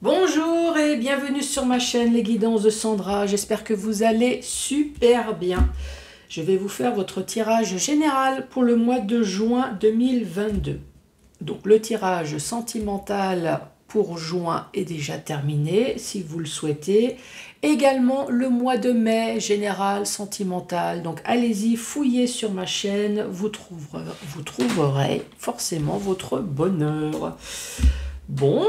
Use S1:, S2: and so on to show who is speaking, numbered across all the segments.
S1: Bonjour et bienvenue sur ma chaîne Les Guidances de Sandra. J'espère que vous allez super bien. Je vais vous faire votre tirage général pour le mois de juin 2022. Donc le tirage sentimental pour juin est déjà terminé si vous le souhaitez. Également le mois de mai général sentimental. Donc allez-y, fouillez sur ma chaîne, vous trouverez forcément votre bonheur. Bon.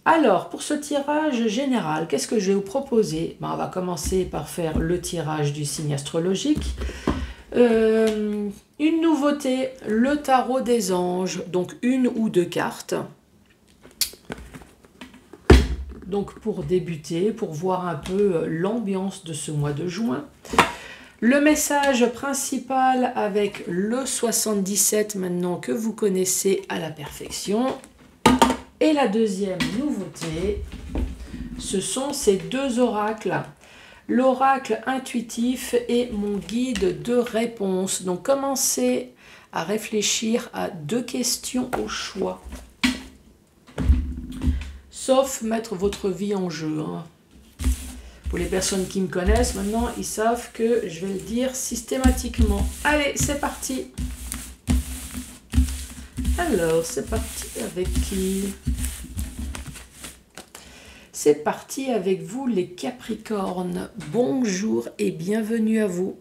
S1: Alors, pour ce tirage général, qu'est-ce que je vais vous proposer? On va commencer par faire le tirage du signe astrologique. Une nouveauté, le tarot des anges, donc une ou deux cartes. Donc pour débuter, pour voir un peu l'ambiance de ce mois de juin. Le message principal avec le 77 maintenant que vous connaissez à la perfection. Et la deuxième nouveauté, ce sont ces deux oracles. L'oracle intuitif et mon guide de réponse. Donc commencez à réfléchir à deux questions au choix. Sauf mettre votre vie en jeu. Pour les personnes qui me connaissent, maintenant, ils savent que je vais le dire systématiquement. Allez, c'est parti! Alors, c'est parti avec qui? C'est parti avec vous les Capricornes. Bonjour et bienvenue à vous.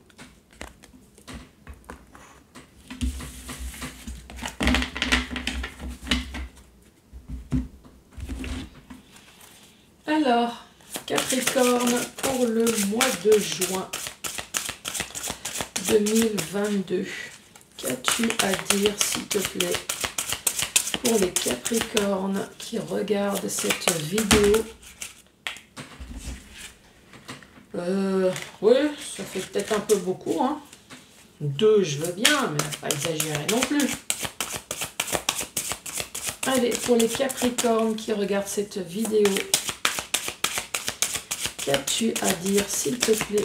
S1: Alors, Capricorne pour le mois de juin 2022. Qu'as-tu à dire s'il te plaît? Pour les Capricornes qui regardent cette vidéo. Oui, ça fait peut-être un peu beaucoup. Deux, je veux bien, mais pas exagérer non plus. Allez, pour les Capricornes qui regardent cette vidéo, qu'as-tu à dire s'il te plaît?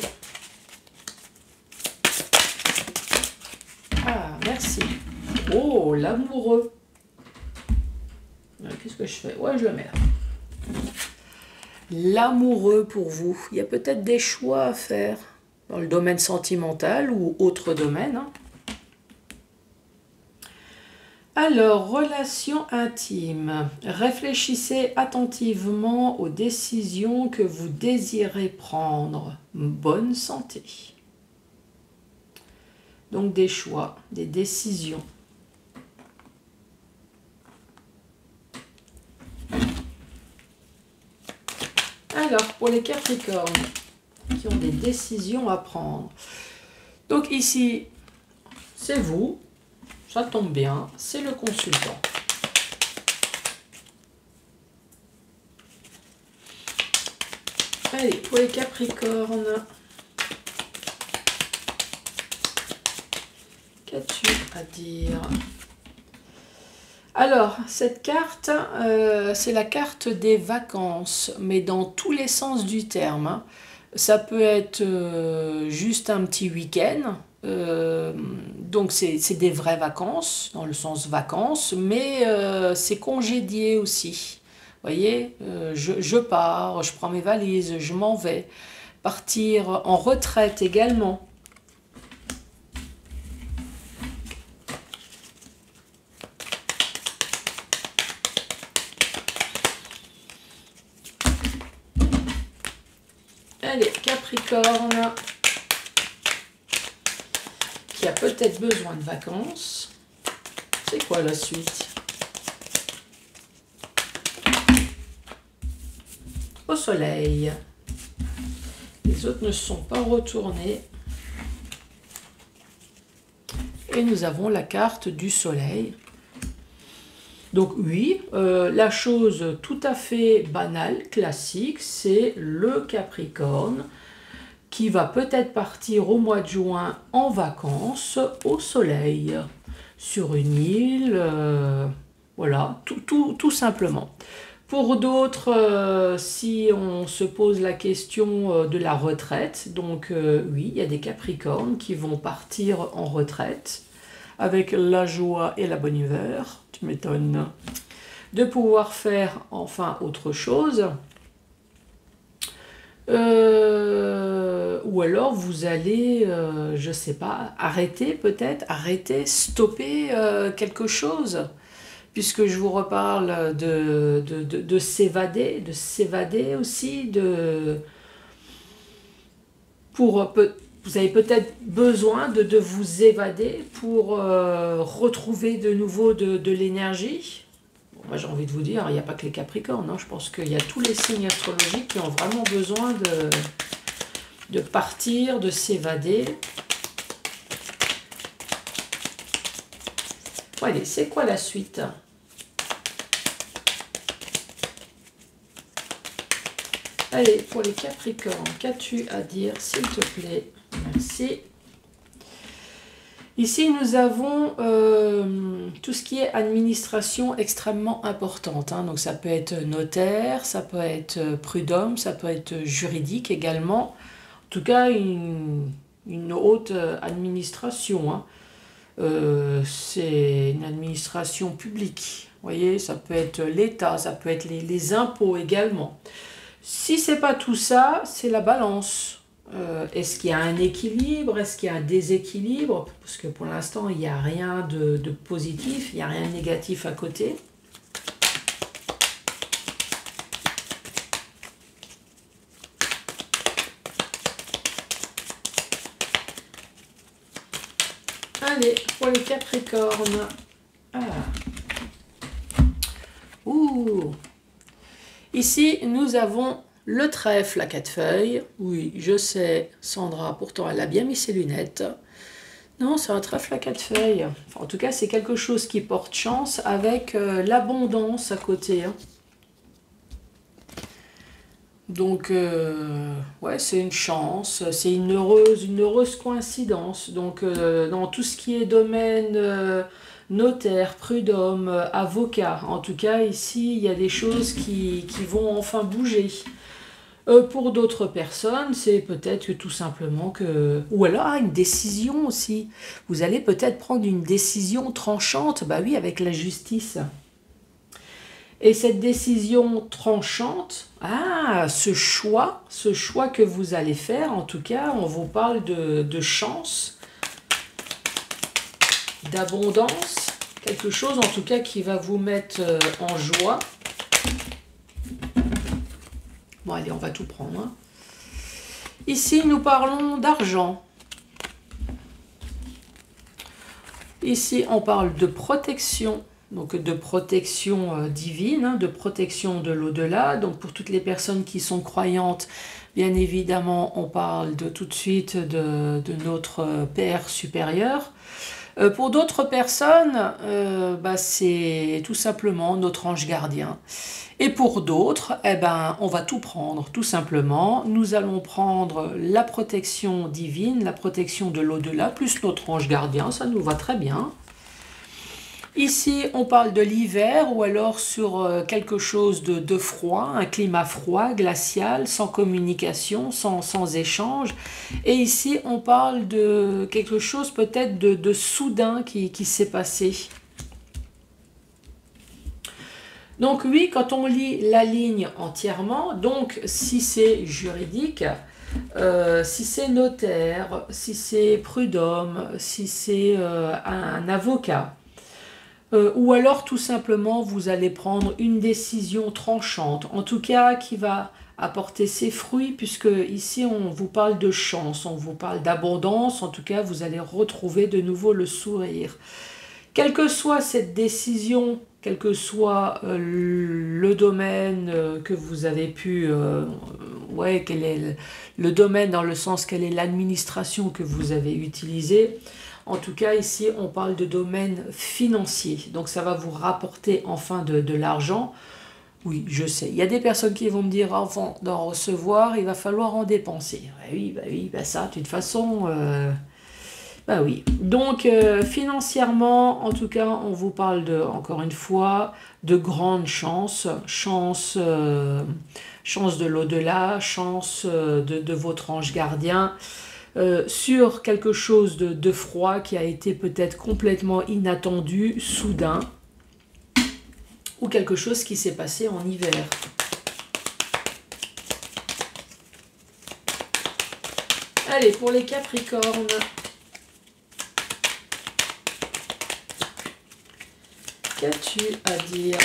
S1: Ah, merci. Oh, l'amoureux. Qu'est-ce que je fais? Ouais, je le mets là. L'amoureux pour vous. Il y a peut-être des choix à faire dans le domaine sentimental ou autre domaine. Alors, relation intime. Réfléchissez attentivement aux décisions que vous désirez prendre. Bonne santé. Donc des choix, des décisions. Alors, pour les Capricornes qui ont des décisions à prendre. Donc ici, c'est vous, ça tombe bien, c'est le consultant. Allez, pour les Capricornes, qu'as-tu à dire? Alors, cette carte, c'est la carte des vacances, mais dans tous les sens du terme. Ça peut être juste un petit week-end, donc c'est des vraies vacances, dans le sens vacances, mais c'est congédié aussi. Vous voyez, je pars, je prends mes valises, je m'en vais. Partir en retraite également. Allez, Capricorne, qui a peut-être besoin de vacances. C'est quoi la suite? Au soleil. Les autres ne sont pas retournés. Et nous avons la carte du soleil. Donc oui, la chose tout à fait banale, classique, c'est le Capricorne qui va peut-être partir au mois de juin en vacances au soleil, sur une île, voilà, tout simplement. Pour d'autres, si on se pose la question de la retraite, donc oui, il y a des Capricornes qui vont partir en retraite avec la joie et la bonne humeur, tu m'étonnes, de pouvoir faire enfin autre chose. Ou alors vous allez, je sais pas, arrêter peut-être, arrêter, stopper quelque chose, puisque je vous reparle de s'évader aussi, vous avez peut-être besoin de vous évader pour retrouver de nouveau de l'énergie. Bon, moi j'ai envie de vous dire, il n'y a pas que les Capricornes, hein, je pense qu'il y a tous les signes astrologiques qui ont vraiment besoin de partir, de s'évader. Bon, allez, c'est quoi la suite? Allez, pour les Capricornes, qu'as-tu à dire, s'il te plaît? Merci. Ici, nous avons tout ce qui est administration extrêmement importante, hein. Donc, ça peut être notaire, ça peut être prud'homme, ça peut être juridique également. En tout cas, une haute administration, hein. C'est une administration publique. Vous voyez, ça peut être l'État, ça peut être les impôts également. Si c'est pas tout ça, c'est la balance. Est-ce qu'il y a un équilibre? Est-ce qu'il y a un déséquilibre? Parce que pour l'instant, il n'y a rien de positif, il n'y a rien de négatif à côté. Allez, pour les Capricornes. Ah. Ouh. Ici, nous avons le trèfle à 4 feuilles. Oui, je sais, Sandra, pourtant elle a bien mis ses lunettes. Non, c'est un trèfle à 4 feuilles. Enfin, en tout cas, c'est quelque chose qui porte chance avec l'abondance à côté, hein. Donc, ouais, c'est une chance, c'est une heureuse coïncidence. Donc, dans tout ce qui est domaine notaire, prud'homme, avocat, en tout cas, ici, il y a des choses qui vont enfin bouger. Pour d'autres personnes, c'est peut-être que tout simplement que... Ou alors, une décision aussi. Vous allez peut-être prendre une décision tranchante, bah oui, avec la justice. Et cette décision tranchante, ce choix que vous allez faire, en tout cas, on vous parle de chance, d'abondance, quelque chose en tout cas qui va vous mettre en joie. Bon, allez, on va tout prendre, hein. Ici, nous parlons d'argent. Ici, on parle de protection. Donc de protection divine, hein, de protection de l'au-delà. Donc pour toutes les personnes qui sont croyantes, bien évidemment, on parle tout de suite de notre Père supérieur. Pour d'autres personnes, c'est tout simplement notre ange gardien. Et pour d'autres, on va tout prendre, tout simplement. Nous allons prendre la protection divine, la protection de l'au-delà, plus notre ange gardien, ça nous va très bien. Ici, on parle de l'hiver ou alors sur quelque chose de froid, un climat froid, glacial, sans communication, sans échange. Et ici, on parle de quelque chose peut-être de soudain qui s'est passé. Donc oui, quand on lit la ligne entièrement, donc si c'est juridique, si c'est notaire, si c'est prud'homme, si c'est un avocat, ou alors tout simplement vous allez prendre une décision tranchante, en tout cas qui va apporter ses fruits, puisque ici on vous parle de chance, on vous parle d'abondance, en tout cas vous allez retrouver de nouveau le sourire. Quelle que soit cette décision, quel que soit le domaine que vous avez pu... quel est le domaine dans le sens quelle est l'administration que vous avez utilisée. En tout cas, ici, on parle de domaine financier. Donc, ça va vous rapporter enfin de l'argent. Oui, je sais. Il y a des personnes qui vont me dire, avant d'en recevoir, il va falloir en dépenser. Ça, de toute façon... oui. Donc, financièrement, en tout cas, on vous parle encore une fois, de grandes chances. Chance de l'au-delà, chance de votre ange gardien. Sur quelque chose de froid qui a été peut-être complètement inattendu, soudain, ou quelque chose qui s'est passé en hiver. Allez, pour les Capricornes. Qu'as-tu à dire?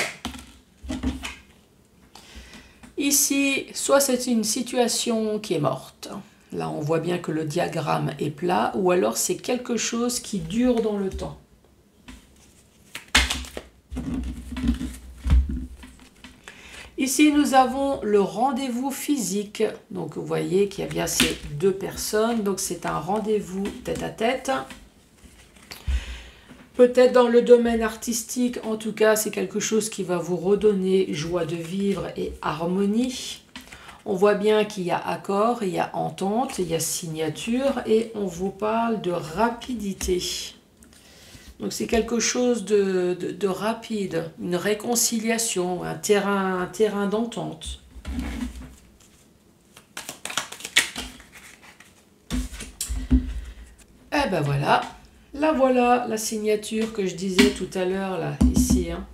S1: Ici, soit c'est une situation qui est morte. Là, on voit bien que le diagramme est plat, ou alors c'est quelque chose qui dure dans le temps. Ici, nous avons le rendez-vous physique. Donc, vous voyez qu'il y a bien ces deux personnes. Donc, c'est un rendez-vous tête-à-tête. Peut-être dans le domaine artistique, en tout cas, c'est quelque chose qui va vous redonner joie de vivre et harmonie. On voit bien qu'il y a accord, il y a entente, il y a signature et on vous parle de rapidité. Donc c'est quelque chose de rapide, une réconciliation, un terrain d'entente. Eh ben voilà, voilà la signature que je disais tout à l'heure, là, ici. Hein.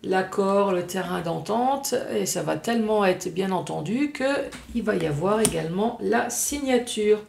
S1: L'accord, le terrain d'entente, et ça va tellement être bien entendu qu'il va y avoir également la signature.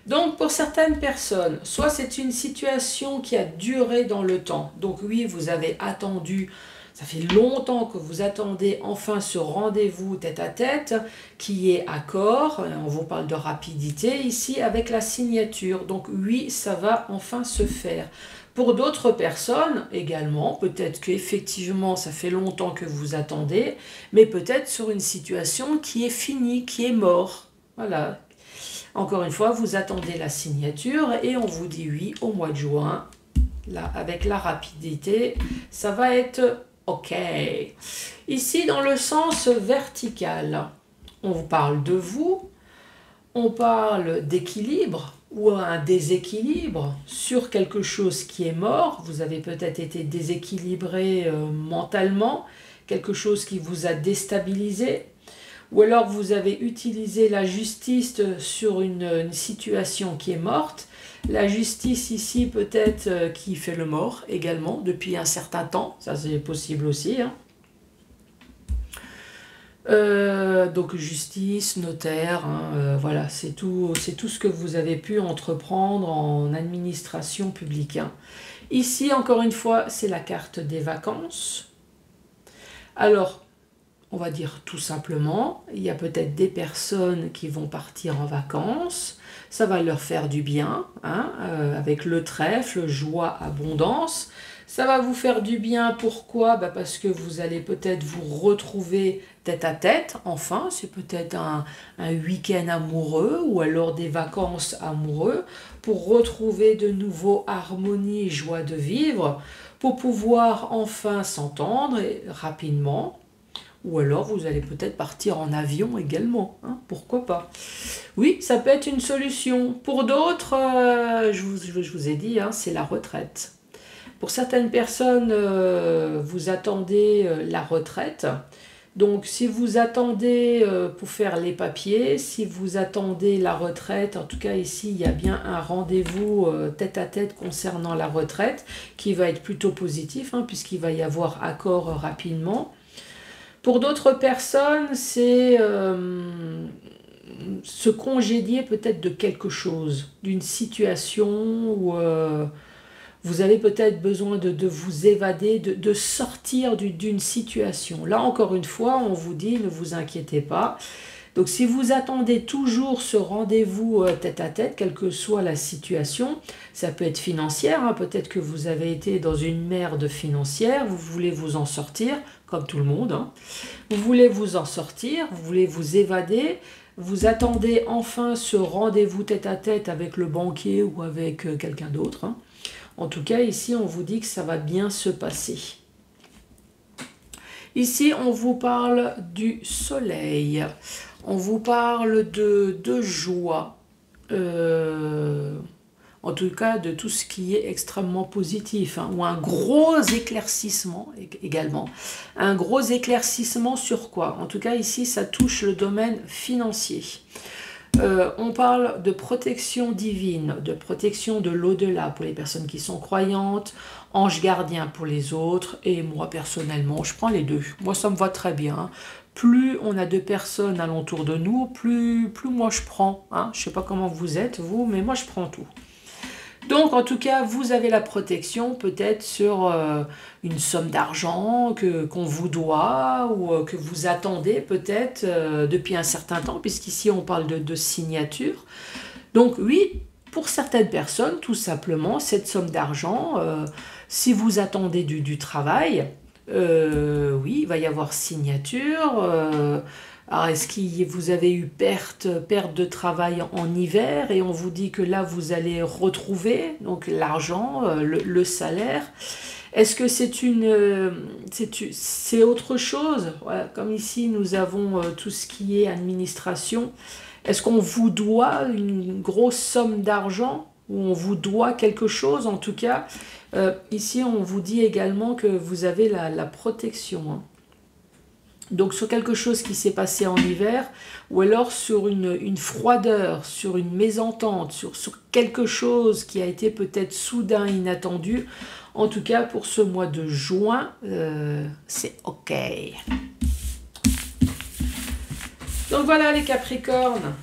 S1: Donc, pour certaines personnes, soit c'est une situation qui a duré dans le temps. Donc oui, vous avez attendu, ça fait longtemps que vous attendez enfin ce rendez-vous tête-à-tête qui est accord. On vous parle de rapidité ici avec la signature. Donc oui, ça va enfin se faire. Pour d'autres personnes également, peut-être qu'effectivement ça fait longtemps que vous attendez, mais peut-être sur une situation qui est finie, qui est morte. Voilà. Encore une fois, vous attendez la signature et on vous dit oui au mois de juin. Là, avec la rapidité, ça va être OK. Ici, dans le sens vertical, on vous parle de vous, on parle d'équilibre ou un déséquilibre sur quelque chose qui est mort. Vous avez peut-être été déséquilibré mentalement, quelque chose qui vous a déstabilisé. Ou alors vous avez utilisé la justice sur une situation qui est morte. La justice ici peut-être qui fait le mort également depuis un certain temps. Ça c'est possible aussi. Hein. Donc justice, notaire, hein, voilà, c'est tout ce que vous avez pu entreprendre en administration publique. Hein. Ici encore une fois c'est la carte des vacances. Alors, on va dire tout simplement, il y a peut-être des personnes qui vont partir en vacances, ça va leur faire du bien, hein, avec le trèfle, joie, abondance. Ça va vous faire du bien, pourquoi? Parce que vous allez peut-être vous retrouver tête à tête, enfin, c'est peut-être un week-end amoureux ou alors des vacances amoureux pour retrouver de nouveau harmonie et joie de vivre, pour pouvoir enfin s'entendre rapidement. Ou alors vous allez peut-être partir en avion également, hein, pourquoi pas. Oui, ça peut être une solution. Pour d'autres, je vous ai dit, hein, c'est la retraite. Pour certaines personnes, vous attendez la retraite. Donc si vous attendez pour faire les papiers, si vous attendez la retraite, en tout cas ici il y a bien un rendez-vous tête à tête concernant la retraite qui va être plutôt positif, hein, puisqu'il va y avoir accord rapidement. Pour d'autres personnes, c'est se congédier peut-être de quelque chose, d'une situation où vous avez peut-être besoin de vous évader, de sortir d'une situation. Là, encore une fois, on vous dit, ne vous inquiétez pas. Donc, si vous attendez toujours ce rendez-vous tête-à-tête, quelle que soit la situation, ça peut être financière, hein, peut-être que vous avez été dans une merde financière, vous voulez vous en sortir, comme tout le monde. Hein. Vous voulez vous en sortir, vous voulez vous évader, vous attendez enfin ce rendez-vous tête-à-tête avec le banquier ou avec quelqu'un d'autre. Hein. En tout cas, ici, on vous dit que ça va bien se passer. Ici, on vous parle du soleil. On vous parle de joie. En tout cas, de tout ce qui est extrêmement positif. Hein, ou un gros éclaircissement également. Un gros éclaircissement sur quoi? En tout cas, ici, ça touche le domaine financier. On parle de protection divine, de protection de l'au-delà pour les personnes qui sont croyantes, ange gardien pour les autres, et moi personnellement, je prends les deux. Moi, ça me va très bien. Plus on a de personnes alentour de nous, plus moi je prends. Hein. Je ne sais pas comment vous êtes, vous, mais moi je prends tout. Donc, en tout cas, vous avez la protection peut-être sur une somme d'argent qu'on vous doit ou que vous attendez peut-être depuis un certain temps, puisqu'ici on parle de signature. Donc oui, pour certaines personnes, tout simplement, cette somme d'argent, si vous attendez du travail, oui, il va y avoir signature. Alors, est-ce que vous avez eu perte de travail en hiver et on vous dit que là, vous allez retrouver donc l'argent, le salaire? Est-ce que c'est autre chose? Voilà, comme ici, nous avons tout ce qui est administration. Est-ce qu'on vous doit une grosse somme d'argent ou on vous doit quelque chose? En tout cas, ici, on vous dit également que vous avez la protection. Hein. Donc sur quelque chose qui s'est passé en hiver, ou alors sur une froideur, sur une mésentente, sur quelque chose qui a été peut-être soudain, inattendu. En tout cas, pour ce mois de juin, c'est OK. Donc voilà les Capricornes.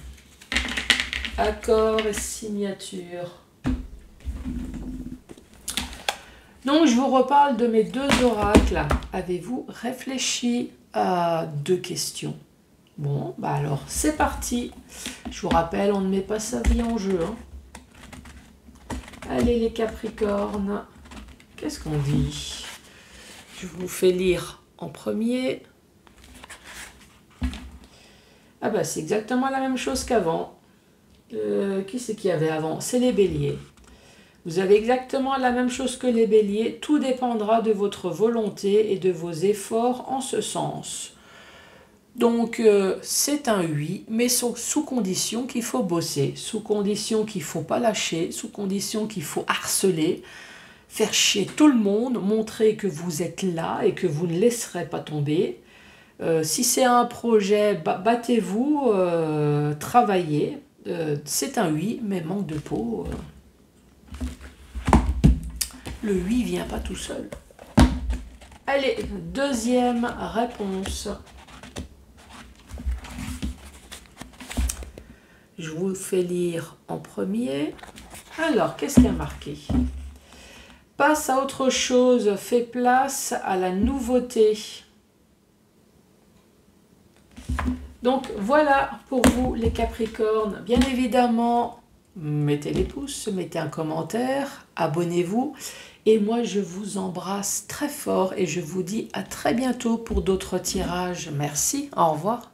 S1: Accord et signature. Donc je vous reparle de mes deux oracles. Avez-vous réfléchi à deux questions? Bon, bah alors c'est parti. Je vous rappelle, on ne met pas sa vie en jeu. Hein. Allez les Capricornes, qu'est-ce qu'on dit? Je vous fais lire en premier. Ah bah c'est exactement la même chose qu'avant. Qui c'est qu'il y avait avant? C'est les Béliers. Vous avez exactement la même chose que les Béliers. Tout dépendra de votre volonté et de vos efforts en ce sens. Donc, c'est un oui, mais sous condition qu'il faut bosser, sous condition qu'il ne faut pas lâcher, sous condition qu'il faut harceler, faire chier tout le monde, montrer que vous êtes là et que vous ne laisserez pas tomber. Si c'est un projet, battez-vous, travaillez. C'est un oui, mais manque de peau. Le oui ne vient pas tout seul. Allez, deuxième réponse. Je vous fais lire en premier. Alors, qu'est-ce qu'il y a marqué? Passe à autre chose, fais place à la nouveauté. Donc, voilà pour vous les Capricornes. Bien évidemment, mettez les pouces, mettez un commentaire, abonnez-vous. Et moi, je vous embrasse très fort et je vous dis à très bientôt pour d'autres tirages. Merci, au revoir.